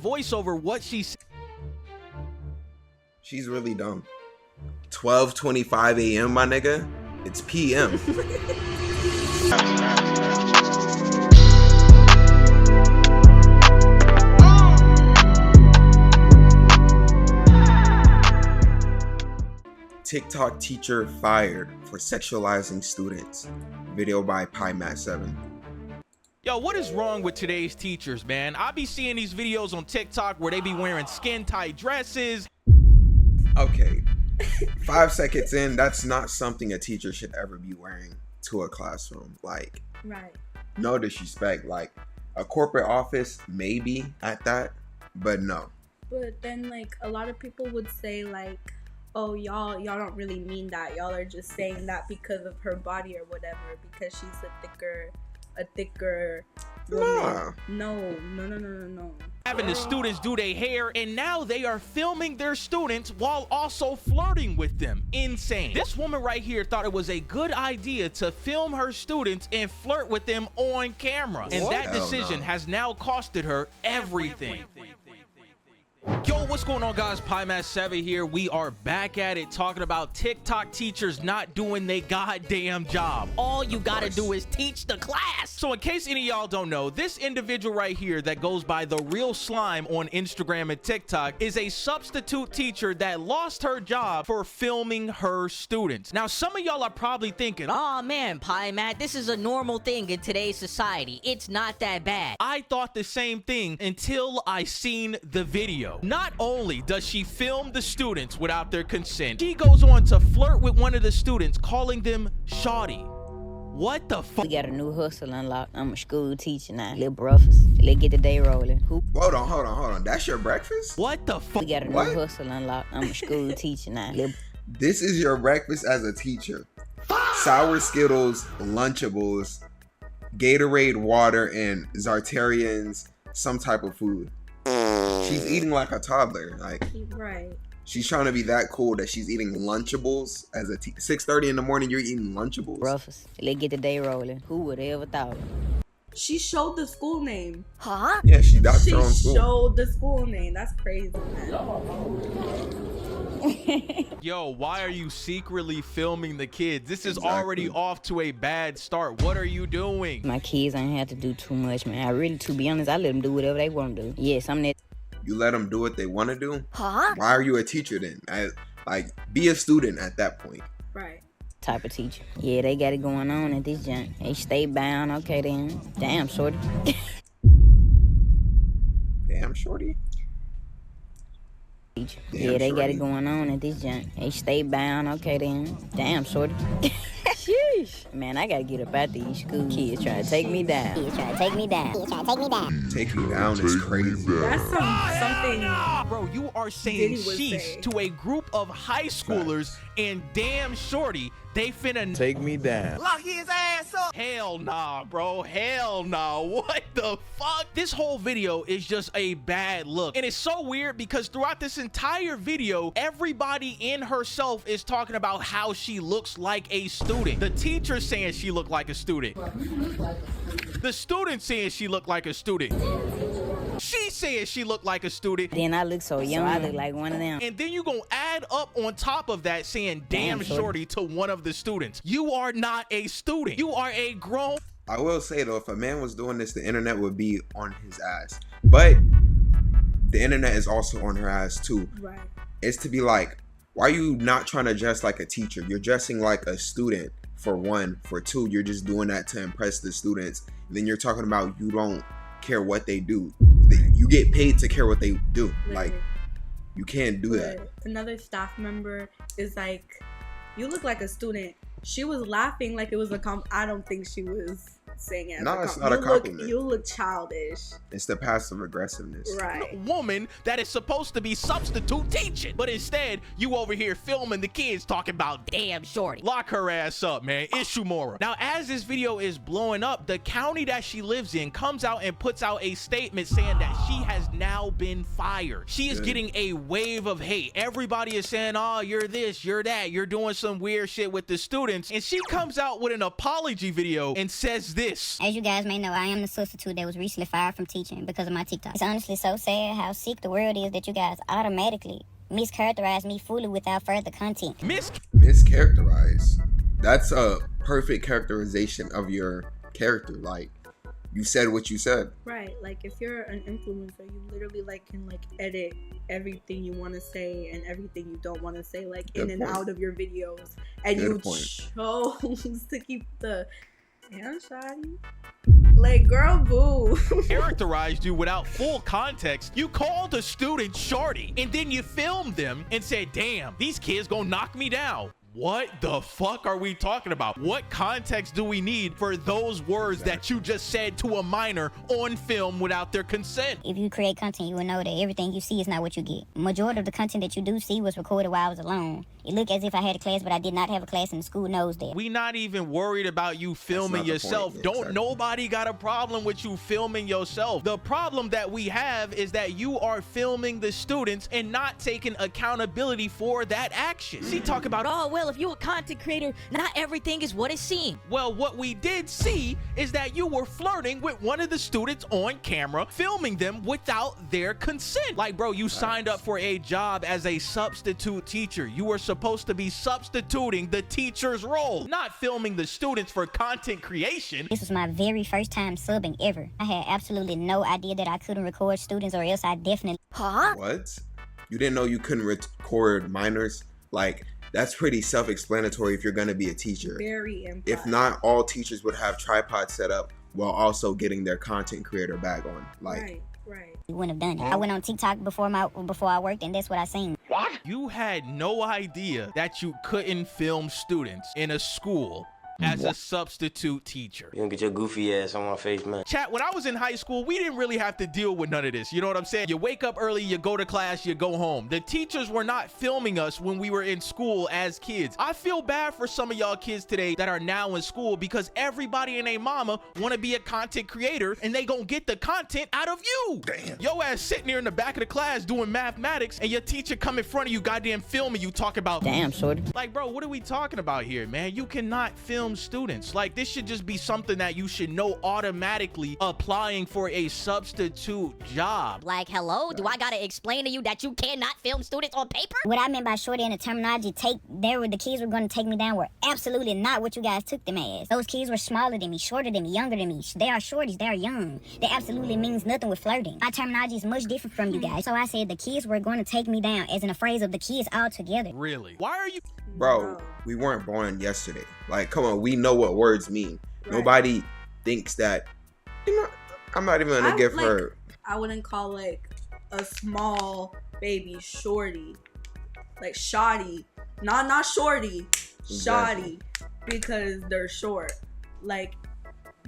voiceover what she said. She's really dumb. 12:25 a.m., my nigga. It's p.m. TikTok teacher fired for sexualizing students. Video by PieMat7. Yo, what is wrong with today's teachers, man? I be seeing these videos on TikTok where they be wearing skin-tight dresses. Okay, 5 seconds in, that's not something a teacher should ever be wearing to a classroom. Like, right. No disrespect. Like, a corporate office, maybe at that, but no. But then, like, a lot of people would say, like, oh, y'all don't really mean that. Y'all are just saying that because of her body or whatever, because she's a thicker woman. No. Having the students do their hair, and now they are filming their students while also flirting with them. Insane. This woman right here thought it was a good idea to film her students and flirt with them on camera. And that decision has now costed her everything. Yo, what's going on, guys? PieMat7 here. We are back at it talking about TikTok teachers not doing their goddamn job. All you gotta do is teach the class. So in case any of y'all don't know, this individual right here that goes by the Real Slime on Instagram and TikTok is a substitute teacher that lost her job for filming her students. Now, some of y'all are probably thinking, oh man, PieMat, this is a normal thing in today's society. It's not that bad. I thought the same thing until I seen the video. Not only does she film the students without their consent, she goes on to flirt with one of the students, calling them shawty. What the fuck? We got a new hustle unlocked. I'm a school teacher now. Little breakfast. Let's get the day rolling. Hold on. That's your breakfast? What the fuck? We got a new hustle unlocked. I'm a school teacher now. This is your breakfast as a teacher. Sour Skittles, Lunchables, Gatorade water, and Zartarians, some type of food. She's eating like a toddler. Like, right. She's trying to be that cool that she's eating Lunchables as a 6:30 in the morning. You're eating Lunchables. Breakfast. Let's get the day rolling. Who would have ever thought? She showed the school name. Huh? Yeah, she doxed her own school. She showed the school name. That's crazy, man. Yo, why are you secretly filming the kids? This is already off to a bad start. What are you doing? My kids ain't have to do too much, man. I really, to be honest, I let them do whatever they want to do. Yes, I'm that. You let them do what they want to do? Huh? Why are you a teacher then? Like, be a student at that point. Right. Type of teacher. Yeah, they got it going on at this junk. They stay bound. Okay, then. Damn, shorty. Damn, shorty. Yeah, they got it going on at this junk. They stay bound. Okay, then. Damn, shorty. Sheesh. Man, I gotta get up out these school kids trying to take me down. Take me down is crazy. That's something. Bro, you are saying sheesh to a group of high schoolers, and damn shorty, they finna take me down. Lock his ass up. Hell nah, bro. Hell nah. What the fuck? This whole video is just a bad look. And it's so weird because throughout this entire video, everybody in herself is talking about how she looks like a student. The teacher saying she looked like a student. The student saying she looked like a student. She said she looked like a student. Then I look so young, I look like one of them. And then you gonna add up on top of that saying damn shorty to one of the students. You are not a student. You are a grown. I will say though, if a man was doing this, the internet would be on his ass. But the internet is also on her ass too. Right. It's to be like, why are you not trying to dress like a teacher? You're dressing like a student, for one. For two, you're just doing that to impress the students. And then you're talking about you don't care what they do. You get paid to care what they do. Literally. Like, you can't do that. Another staff member is like, you look like a student. She was laughing like it was a I don't think she was saying it. No, it's not a compliment. You look childish. It's the passive aggressiveness. Right. Woman that is supposed to be substitute teaching, but instead you over here filming the kids talking about damn shorty. Lock her ass up, man. Ishimura. Now, as this video is blowing up, the county that she lives in comes out and puts out a statement saying that she has now been fired. She is getting a wave of hate. Everybody is saying, oh, you're this, you're that, you're doing some weird shit with the students. And she comes out with an apology video and says this. this. As you guys may know, I am the substitute that was recently fired from teaching because of my TikTok. It's honestly so sad how sick the world is that you guys automatically mischaracterize me fully without further content. Mischaracterize? That's a perfect characterization of your character. Like, you said what you said. Right, like if you're an influencer, you literally like can like edit everything you want to say and everything you don't want to say, like Good in point. and out of your videos, and Good you point. chose to keep the shoddy. Like, girl, boo. Characterized you without full context. You called a student shorty, and then you filmed them and said, damn, these kids gonna knock me down. What the fuck are we talking about? What context do we need for those words that you just said to a minor on film without their consent? If you create content, you will know that everything you see is not what you get. Majority of the content that you do see was recorded while I was alone. It looked as if I had a class, but I did not have a class, and the school knows that. We not even worried about you filming not the yourself. point. Don't Exactly. nobody got a problem with you filming yourself. The problem that we have is that you are filming the students and not taking accountability for that action. She talk about, oh, well, if you're a content creator, not everything is what it seems. Well, what we did see is that you were flirting with one of the students on camera, filming them without their consent. Like, bro, you signed up for a job as a substitute teacher. You were supposed to be substituting the teacher's role, not filming the students for content creation. This was my very first time subbing ever. I had absolutely no idea that I couldn't record students, or else I definitely... Huh? What? You didn't know you couldn't record minors? Like, that's pretty self-explanatory if you're gonna be a teacher. Very implied. If not, all teachers would have tripods set up while also getting their content creator bag on. Like, right. wouldn't have done it. I went on TikTok before I worked, and that's what I seen. You had no idea that you couldn't film students in a school as a substitute teacher. You gonna get your goofy ass on my face, man. Chat, when I was in high school, we didn't really have to deal with none of this. You know what I'm saying? You wake up early, you go to class, you go home. The teachers were not filming us when we were in school as kids. I feel bad for some of y'all kids today that are now in school because everybody and their mama want to be a content creator and they gonna get the content out of you. Damn. Yo ass sitting there in the back of the class doing mathematics and your teacher come in front of you goddamn filming you talk about, Damn, shorty. like, bro, what are we talking about here, man? You cannot film students. Like, this should just be something that you should know automatically applying for a substitute job. Like, hello? Do I gotta explain to you that you cannot film students on paper? What I meant by shorty in the terminology, the kids were going to take me down were absolutely not what you guys took them as. Those kids were smaller than me, shorter than me, younger than me. They are shorties, they are young. That absolutely means nothing with flirting. My terminology is much different from you guys. So I said the kids were going to take me down, as in a phrase of the kids all together. Really? Why are you... bro, we weren't born yesterday. Like, come on, we know what words mean. Right. Nobody thinks that, you know, I'm not even gonna give her. I wouldn't call like a small baby shorty, like shoddy, not shorty, shoddy, because they're short. Like,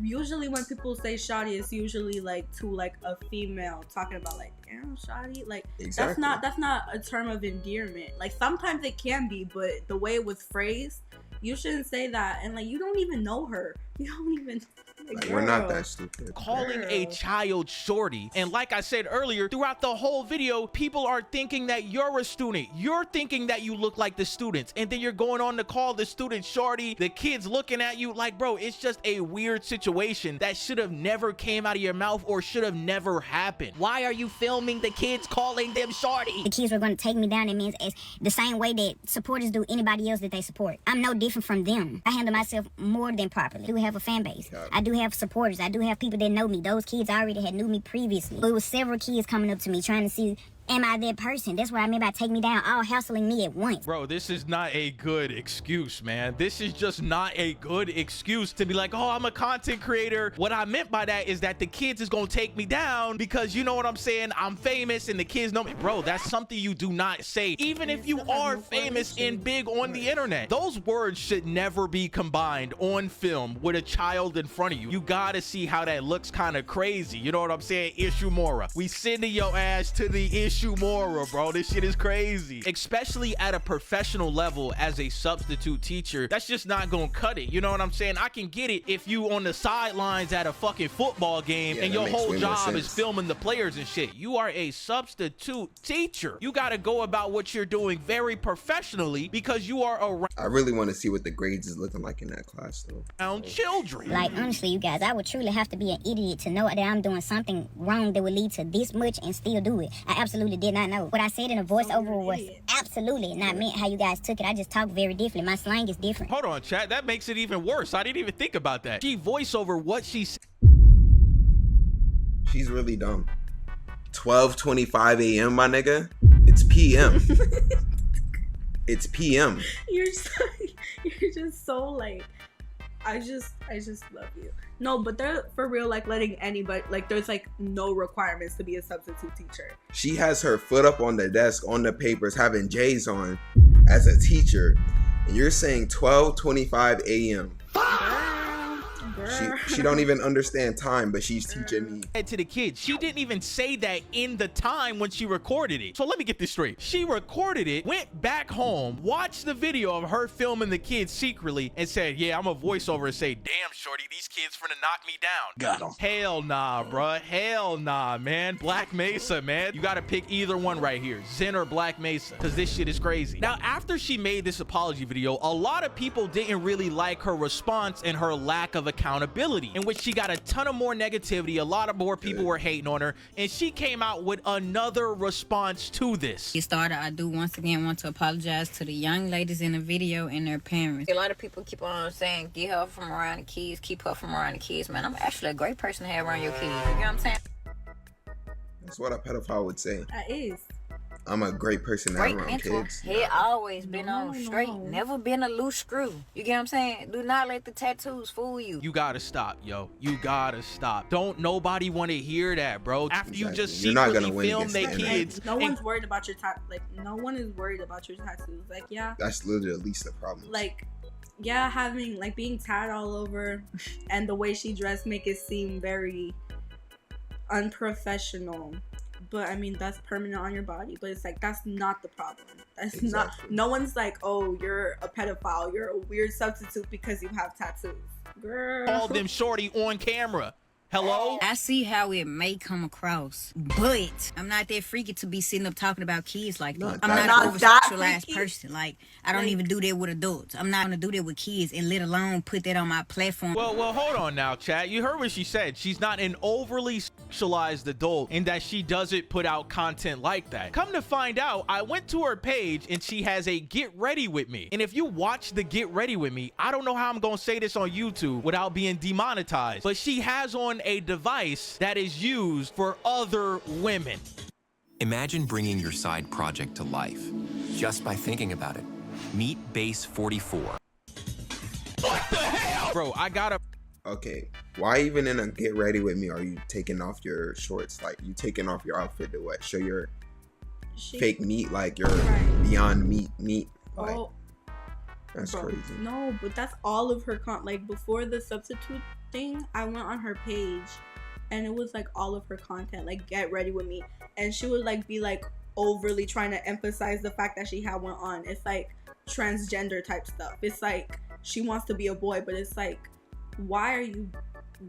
usually when people say shoddy, it's usually like to like a female talking about like, damn, shoddy. Like, Exactly. that's not a term of endearment. Like, sometimes it can be, but the way it was phrased, you shouldn't say that. And like, you don't even know her. You don't even. Like, we're not that stupid. calling a child shorty? And like I said earlier, throughout the whole video, people are thinking that you're a student. You're thinking that you look like the students, and then you're going on to call the student shorty. The kids looking at you like, bro, it's just a weird situation that should have never came out of your mouth or should have never happened. Why are you filming the kids calling them shorty? The kids were going to take me down. It means as the same way that supporters do anybody else that they support. I'm no different from them. I handle myself more than properly. I do have a fan base. I do have supporters. I do have people that know me. Those kids already had knew me previously. There was several kids coming up to me trying to see, am I that person? That's what I mean by take me down, all hassling me at once. Bro, this is not a good excuse, man. This is just not a good excuse to be like, oh, I'm a content creator. What I meant by that is that the kids is gonna take me down because, you know what I'm saying, I'm famous and the kids know me. Bro, that's something you do not say. Even if you are famous and big on the internet, those words should never be combined on film with a child in front of you. You gotta see how that looks kind of crazy. You know what I'm saying? Ishimura, we sending your ass to the Ishimura, bro. This shit is crazy. Especially at a professional level as a substitute teacher, that's just not gonna cut it. You know what I'm saying? I can get it if you on the sidelines at a fucking football game and your whole job is filming the players and shit. You are a substitute teacher. You gotta go about what you're doing very professionally because you are around. I really want to see what the grades is looking like in that class, though. Around children. Like, honestly, you guys, I would truly have to be an idiot to know that I'm doing something wrong that would lead to this much and still do it. I absolutely did not know. What I said in a voiceover was absolutely not meant how you guys took it. I just talk very differently. My slang is different. Hold on, chat. That makes it even worse. I didn't even think about that. She voiceover what she said. She's really dumb. 12:25 a.m., my nigga. It's PM. It's PM. You're just so like, I just love you. No, but they're for real, like letting anybody, like there's like no requirements to be a substitute teacher. She has her foot up on the desk on the papers having J's on as a teacher. And you're saying 12:25 a.m. She don't even understand time, but she's teaching me. To the kids, she didn't even say that in the time when she recorded it. So let me get this straight. She recorded it, went back home, watched the video of her filming the kids secretly, and said, yeah, I'm a voiceover and say, damn, shorty, these kids finna knock me down. Got them. Hell nah, bruh. Hell nah, man. Black Mesa, man. You gotta pick either one right here, Zen or Black Mesa, because this shit is crazy. Now, after she made this apology video, a lot of people didn't really like her response and her lack of accountability, in which she got a ton of more negativity. A lot of more people were hating on her, and she came out with another response to this. It started, I do once again want to apologize to the young ladies in the video and their parents. A lot of people keep on saying, get her from around the kids, keep her from around the kids. Man, I'm actually a great person to have around your kids. You know what I'm saying? That's what a pedophile would say. That is. I'm a great person to have around mentor. kids. Head always been on straight. Never been a loose screw. You get what I'm saying? Do not let the tattoos fool you. You gotta stop, yo. You gotta stop. Don't nobody want to hear that, bro. After you just secretly film their kids. No one's worried about your no one is worried about your tattoos. Like, yeah. That's literally the least the problem. Like, yeah, having like being tatted all over and the way she dressed make it seem very unprofessional. But I mean, that's permanent on your body. But it's like, that's not the problem. That's not. No one's like, oh, you're a pedophile. You're a weird substitute because you have tattoos. Girl. All them shorty on camera. Hello? I see how it may come across, but I'm not that freaky to be sitting up talking about kids like that. I'm not an over-sexualized person. Like, I don't even do that with adults. I'm not going to do that with kids and let alone put that on my platform. Well, hold on now, chat. You heard what she said. She's not an overly sexualized adult in that she doesn't put out content like that. Come to find out, I went to her page and she has a Get Ready With Me. And if you watch the Get Ready With Me, I don't know how I'm going to say this on YouTube without being demonetized, but she has on a device that is used for other women. Imagine bringing your side project to life just by thinking about it. Meet Base 44. What the hell? Bro, I gotta... Okay, why even in a Get Ready With Me are you taking off your shorts? Like, you taking off your outfit to what? Show your fake meat, like your Beyond Meat. Like, that's crazy. No, but that's all of her like before the substitute thing, I went on her page and it was like all of her content, like Get Ready With Me, and she would like be like overly trying to emphasize the fact that she had one on. It's like transgender type stuff. It's like she wants to be a boy, but it's like, why are you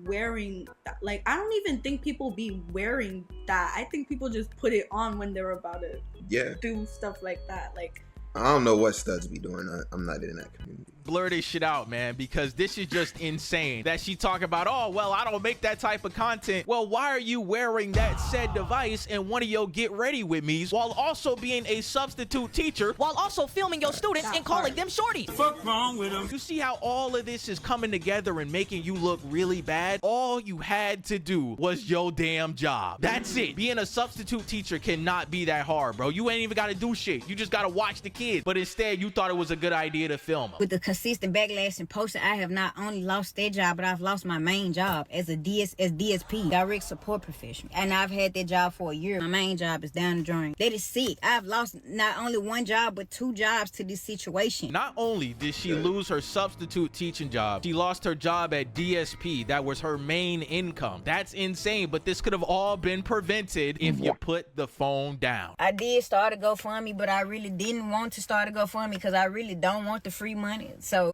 wearing that? Like, I don't even think people be wearing that. I think people just put it on when they're about to do stuff like that. Like, I don't know what studs be doing. I'm not in that community. Blur this shit out, man, because this is just insane that she talk about, oh, well, I don't make that type of content. Well, why are you wearing that said device in one of your Get Ready With Me's while also being a substitute teacher, while also filming your students and calling them shorties? Fuck wrong with them? You see how all of this is coming together and making you look really bad? All you had to do was your damn job. That's it. Being a substitute teacher cannot be that hard, bro. You ain't even got to do shit. You just got to watch the kids. But instead, you thought it was a good idea to film them. With the assistant backlash and posting, I have not only lost that job, but I've lost my main job as a DSP, direct support professional. And I've had that job for a year. My main job is down the drain. That is sick. I've lost not only one job, but 2 jobs to this situation. Not only did she lose her substitute teaching job, she lost her job at DSP. That was her main income. That's insane, but this could have all been prevented if you put the phone down. I did start a GoFundMe, but I really didn't want to start a GoFundMe because I really don't want the free money. So,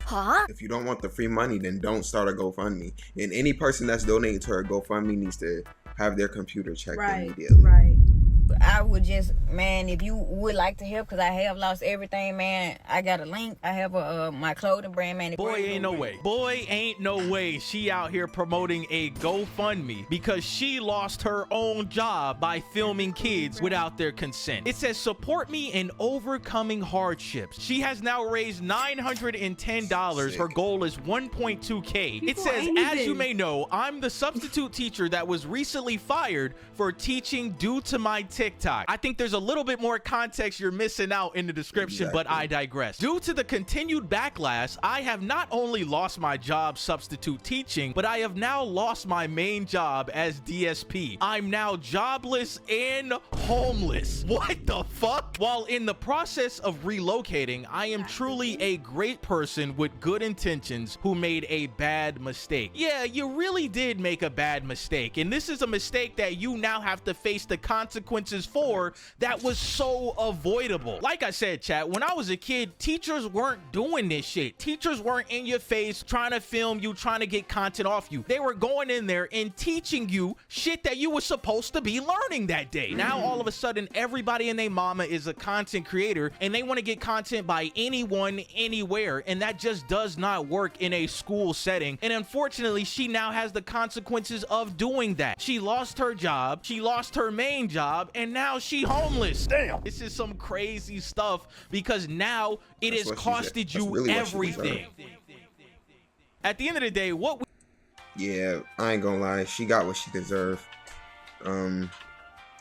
if you don't want the free money, then don't start a GoFundMe. And any person that's donating to her GoFundMe needs to have their computer checked immediately. Right. I would just, man, if you would like to help, because I have lost everything, man, I got a link. I have my clothing brand, man. Boy, ain't no way. Boy, ain't no way she out here promoting a GoFundMe because she lost her own job by filming kids without their consent. It says, support me in overcoming hardships. She has now raised $910. Her goal is 1.2K. It says, as you may know, I'm the substitute teacher that was recently fired for teaching due to my TikTok. I think there's a little bit more context you're missing out in the description, but I digress. Due to the continued backlash, I have not only lost my job substitute teaching, but I have now lost my main job as DSP. I'm now jobless and homeless. What the fuck? While in the process of relocating, I am truly a great person with good intentions who made a bad mistake. Yeah, you really did make a bad mistake, and this is a mistake that you now have to face the consequences for that was so avoidable. Like I said, chat, when I was a kid, teachers weren't doing this shit. Teachers weren't in your face trying to film you, trying to get content off you. They were going in there and teaching you shit that you were supposed to be learning that day. Now all of a sudden everybody and their mama is a content creator and they want to get content by anyone, anywhere, and that just does not work in a school setting. And unfortunately, she now has the consequences of doing that. She lost her job, she lost her main job, and now she homeless. Damn, this is some crazy stuff because now it has costed you really everything. At the end of the day, yeah, I ain't gonna lie, she got what she deserved.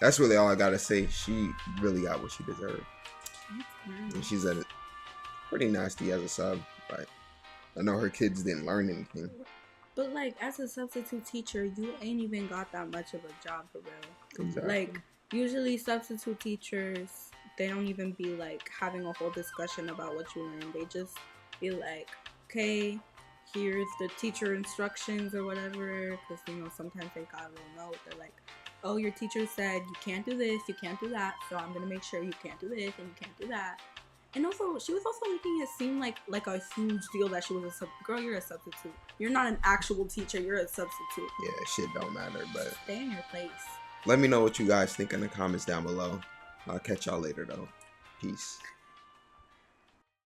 That's really all I gotta say. She really got what she deserved. And she's pretty nasty as a sub. Like, I know her kids didn't learn anything. But like, as a substitute teacher, you ain't even got that much of a job for real. Exactly. Like, usually substitute teachers, they don't even be like having a whole discussion about what you learned. They just be like, okay, here's the teacher instructions or whatever, because you know sometimes they got a little note. They're like, oh, your teacher said you can't do this, you can't do that, so I'm gonna make sure you can't do this and you can't do that. And also, she was also making it seem like a huge deal that she was a girl. You're a substitute. You're not an actual teacher. You're a substitute. Yeah, shit don't matter. But stay in your place. Let me know what you guys think in the comments down below. I'll catch y'all later though. Peace.